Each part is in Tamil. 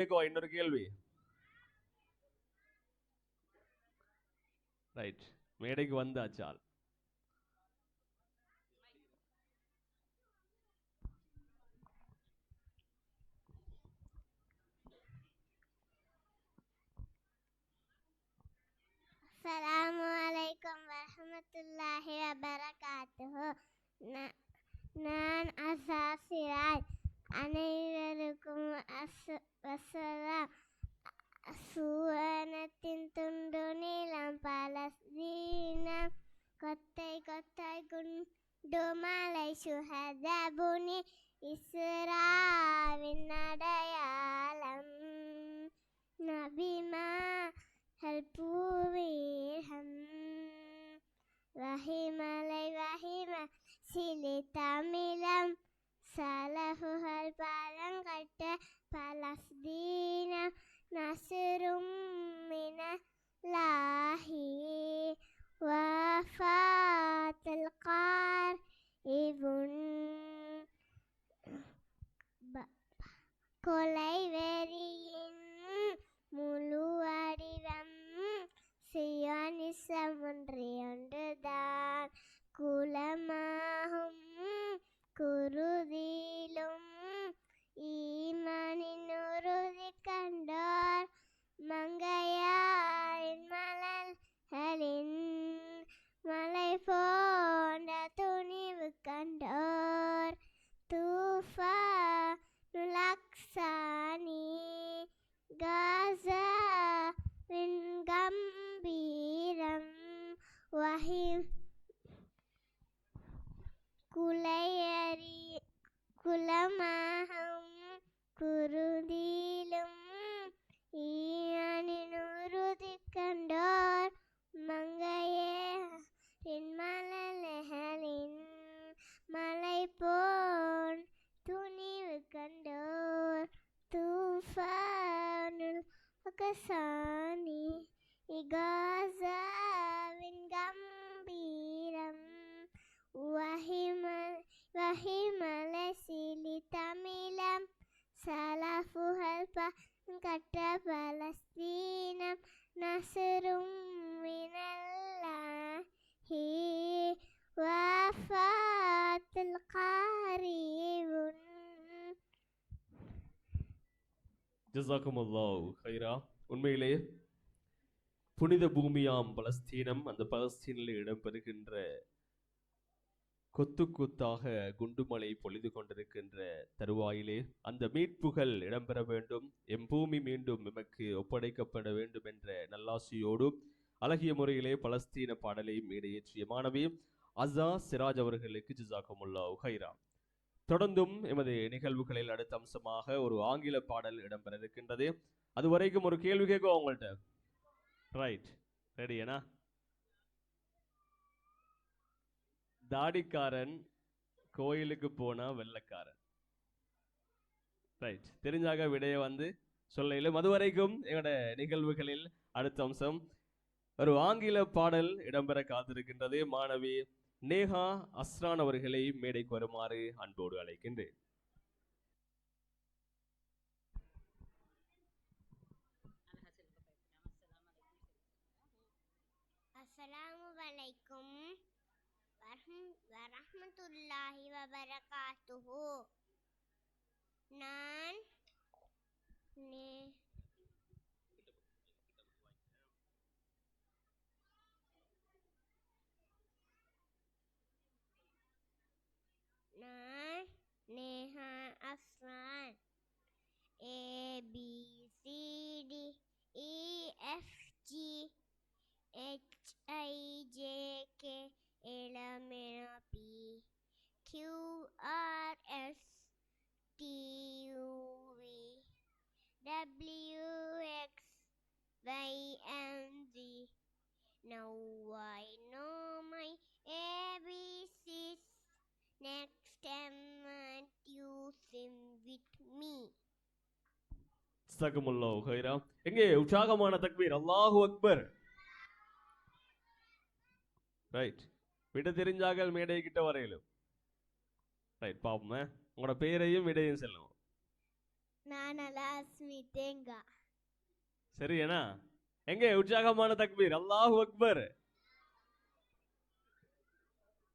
இன்னொரு கேள்வி. ரைட், மேடைக்கு வந்தாச்சால். அஸ்ஸலாமு அலைக்கும் வரஹ்மத்துல்லாஹி வபரகாத்துஹு. நான் அசாசிராஜ். அனைவருக்கும் வசலாம். சுவனத்தின் துண்டு நீளம் பலஸ்தீனம், கொத்தை கொத்தாய் குண்டு மலை சுஹதபுனி, இஸ்ராவின் அடையாளம் நபிமா பூவீகம். வஹிமலை வஹிம சிலி தமிழம், சலஹுகள் பாலங்கட்ட பலஸ்தீனம், நசுரும் மினல்லாஹி வஃபாத்துல் காரிபுன். கொலை வெறியின் முழு வடிவம் சியோனிசம் ஒன்றுதான். குலமாகும் குருதியிலும் ஈமானின் உறுதி கண்டோர், மங்கையாரின் மலர்களின் மலை போன்ற துணிவு கண்டோர். தூஃபா நுலக்சானி காசா கம்பீரம், வஹி குலையறி குலமாகும் குருதியிலும் ஈயானின் உறுதி கண்டோர், மங்கையரின் மலர்களின் மலை போன் துணிவு கண்டோர். தூஃபானுல் அகசானி இகாசாவின் கம்பீரம், வஹிமலை சிலி தமிழம், சலஃபுகள் கட்ட பலஸ்தீனம், நசுரும் மினல்லாஹி வஃபாத்துல் காரிபுன். ஜஸாக்குமுல்லாஹு ஹைரா. உண்மையிலே புனித பூமியாம் பலஸ்தீனம், அந்த பலஸ்தீனில் இடம்பெறுகின்ற கொத்து கொத்தாக குண்டுமலை பொழிது கொண்டிருக்கின்ற தருவாயிலே அந்த மீட்புகள் இடம்பெற வேண்டும், எம் பூமி மீண்டும் எமக்கு ஒப்படைக்கப்பட வேண்டும் என்ற நல்லாசியோடு அழகிய முறையிலே பலஸ்தீன பாடலை மேடையேற்றிய மாணவி அஸா சிராஜ் அவர்களுக்கு ஜஸாக்குமுல்லாஹு ஹைரா. தொடர்ந்தும் எமது நிகழ்வுகளில் அடுத்த அம்சமாக ஒரு ஆங்கில பாடல் இடம்பெற இருக்கின்றது. அது வரைக்கும் ஒரு கேள்வி கேட்கும் அவங்கள்ட்ட. Right, ready? ஏன்னா தாடிக்காரன் கோயிலுக்கு போனா வெள்ளக்காரன். ரைட், தெரிஞ்சாக விடைய சொல்ல இயலும். அது வரைக்கும் எங்களோட நிகழ்வுகளில் அடுத்த அம்சம் ஒரு ஆங்கில பாடல் இடம்பெற காத்திருக்கின்றது. மாணவி நேஹா அஸ்ரான் அவர்களை மேடைக்கு வருமாறு அன்போடு அழைக்கின்றேன். அஸ்ஸலாமு அலைக்கும் வரஹ்மத்துல்லாஹி வபரகாத்துஹு. நான் Neha அஸ்ரான். ABCD EFG HIJK LMNOP QRS TUV WX YZ. Now I know my ABCs. Next time and use them with me. ஜஸாக்குமுல்லாஹு ஹைரா. எங்கே உற்சாகமான தக்பீர், அல்லாஹு அக்பர். ரைட், விட தெரிஞ்சாக மேடை கிட்ட வரையிலும். ரைட், பாப்போமே உங்களோட பேரையும் விடையும் செல்லும். நான் அலாஸ்மி தேங்கா. சரியானா? எங்க உற்சாகமான தக்பீர், அல்லாஹு அக்பர்.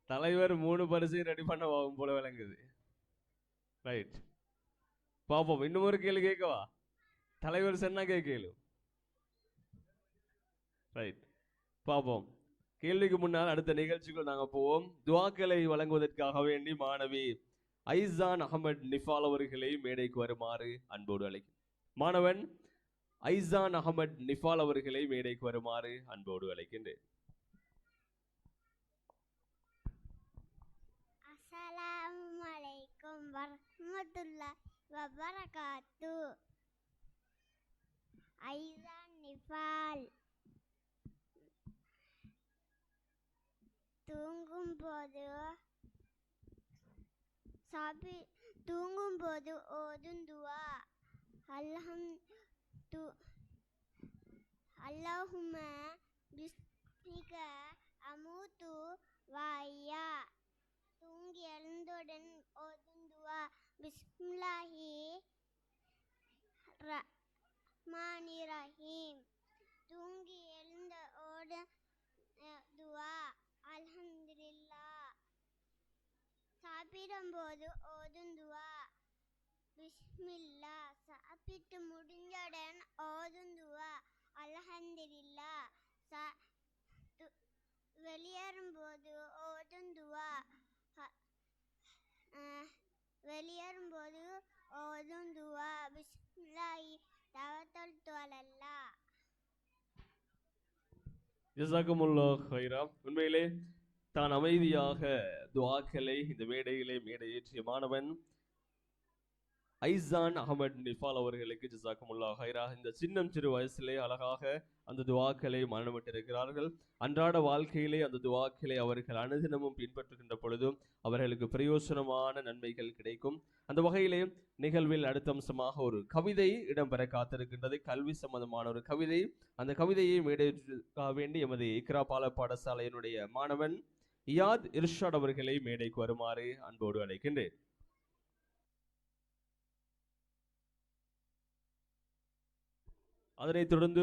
தலைவர் 3 பரிசையும் ரெடி பண்ண போகும் போல விளங்குது. ரைட், பாப்போம். இன்னும் ஒரு கேள்வி கேட்கவா? தலைவர் சொன்னா கேளு. ரைட், பாப்போம். கேள்விக்கு முன்னால் அடுத்த நிகழ்ச்சிக்குள் நாங்க போவோம். துஆக்களை வழங்குவதற்காக வேண்டி மாணவி ஐசான் அகமது நிஃபால் அவர்களை மேடைக்கு வருமாறு அன்போடு அழைக்கிறேன். மாணவன் ஐசான் அகமது நிஃபால் அவர்களை மேடைக்கு வருமாறு அன்போடு அழைக்கின்றேன். அஸ்ஸலாமு அலைக்கும் வரஹ்மத்துல்லாஹி வபரகாத்துஹு. ஐசான் நிஃபால். தூங்கும்போது ஓதும் துஆ. அல்லாஹும்ம பிஸ்மிக அமூது வஅஹ்யா. தூங்கி எழுந்தவுடன் ஓதும் துஆ. பிஸ்மில்லாஹி ரஹ்மானிர் ரஹீம். தூங்கி எழுந்த துஆ. அல்ஹம்துலில்லாஹ். சாப்பிடும்போது ஓதும் துஆ. பிஸ்மில்லாஹ். சாப்பிட்டு முடிஞ்சவுடன் ஓதும் துஆ. அல்ஹம்துலில்லாஹ். வெளியேறும்போது ஓதும் துஆ. பிஸ்மில்லாஹி தவக்கல்து அலல்லாஹ். ஜஸாக்குமுல்லாஹ் ஹைரா. உண்மையிலே தான் அமைதியாக துஆக்களை இந்த மேடையேற்றிய மாணவன் ஐசான் அகமது நிஃபால் அவர்களுக்கு ஜஸாக்குமுல்லாஹ் ஹைரா. இந்த சிறு வயசிலே அழகாக அந்த துஆக்களை மரணமிட்டிருக்கிறார்கள். அன்றாட வாழ்க்கையிலே அந்த துஆக்களை அவர்கள் அனுதினமும் பின்பற்றுகின்ற பொழுதும் அவர்களுக்கு பிரயோசனமான நன்மைகள் கிடைக்கும். அந்த வகையிலே நிகழ்வில் அடுத்த அம்சமாக ஒரு கவிதை இடம்பெற காத்திருக்கின்றது. கல்வி சம்பந்தமான ஒரு கவிதை. அந்த கவிதையை மேடைக்க வேண்டி எமது இக்ரா பாடசாலையினுடைய மாணவன் இயாத் இர்ஷாட் அவர்களை மேடைக்கு வருமாறு அன்போடு அழைக்கின்றேன். அதனைத் தொடர்ந்து